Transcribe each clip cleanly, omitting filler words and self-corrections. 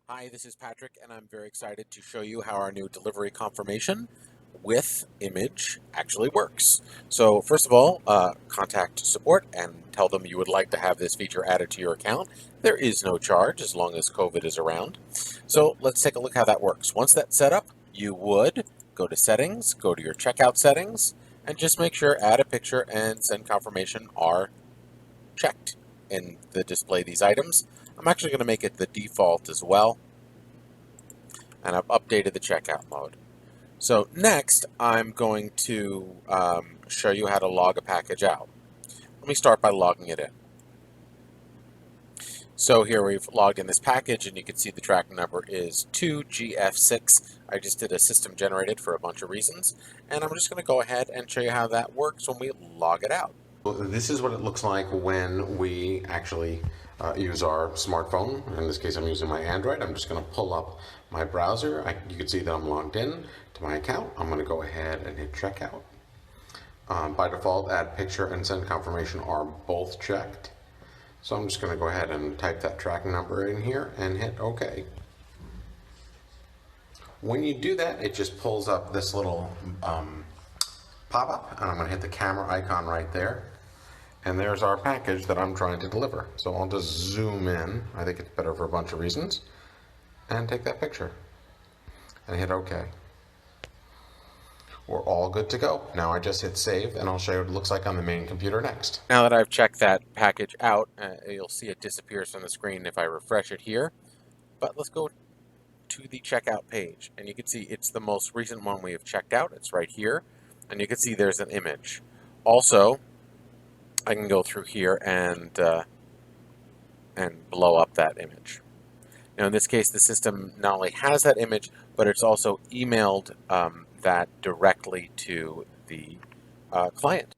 Hi, this is Patrick, and I'm very excited to show you how our new delivery confirmation with image actually works. So first of all, contact support and tell them you would like to have this feature added to your account. There is no charge as long as COVID is around. So let's take a look how that works. Once that's set up, you would go to settings, go to your checkout settings, and just make sure add a picture and send confirmation are checked in the display these items. I'm actually going to make it the default as well, and I've updated the checkout mode. So next, I'm going to show you how to log a package out. Let me start by logging it in. So here we've logged in this package, and you can see the tracking number is 2GF6. I just did a system generated for a bunch of reasons, and I'm just going to go ahead and show you how that works when we log it out. This is what it looks like when we actually use our smartphone. In this case, I'm using my Android. I'm just going to pull up my browser. You can see that I'm logged in to my account. I'm going to go ahead and hit checkout. By default, add picture and send confirmation are both checked. So I'm just going to go ahead and type that tracking number in here and hit OK. When you do that, it just pulls up this little pop-up, and I'm going to hit the camera icon right there. And there's our package that I'm trying to deliver. So I'll just zoom in. I think it's better for a bunch of reasons. And take that picture. And hit OK. We're all good to go. Now I just hit save, and I'll show you what it looks like on the main computer next. Now that I've checked that package out, you'll see it disappears from the screen if I refresh it here. But let's go to the checkout page, and you can see it's the most recent one we have checked out. It's right here, and you can see there's an image. Also, I can go through here and blow up that image. Now, in this case, the system not only has that image, but it's also emailed that directly to the client.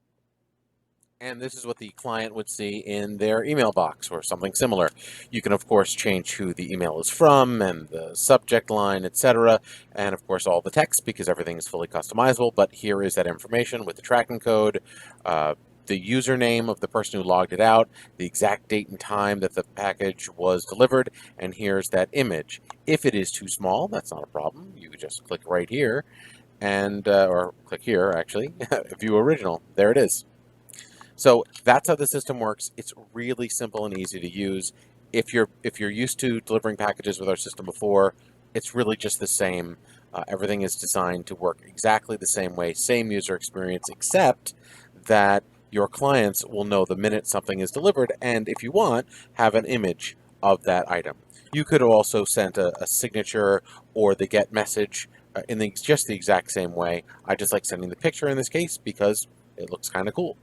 And this is what the client would see in their email box or something similar. You can, of course, change who the email is from and the subject line, etc. And, of course, all the text because everything is fully customizable. But here is that information with the tracking code, the username of the person who logged it out, the exact date and time that the package was delivered, and here's that image. If it is too small, that's not a problem. You could just click right here and, or click here, actually, view original. There it is. So that's how the system works. It's really simple and easy to use. If you're used to delivering packages with our system before, it's really just the same. Everything is designed to work exactly the same way, same user experience, except that your clients will know the minute something is delivered, and if you want, have an image of that item. You could also send a signature or the get message in just the exact same way. I just like sending the picture in this case because it looks kind of cool.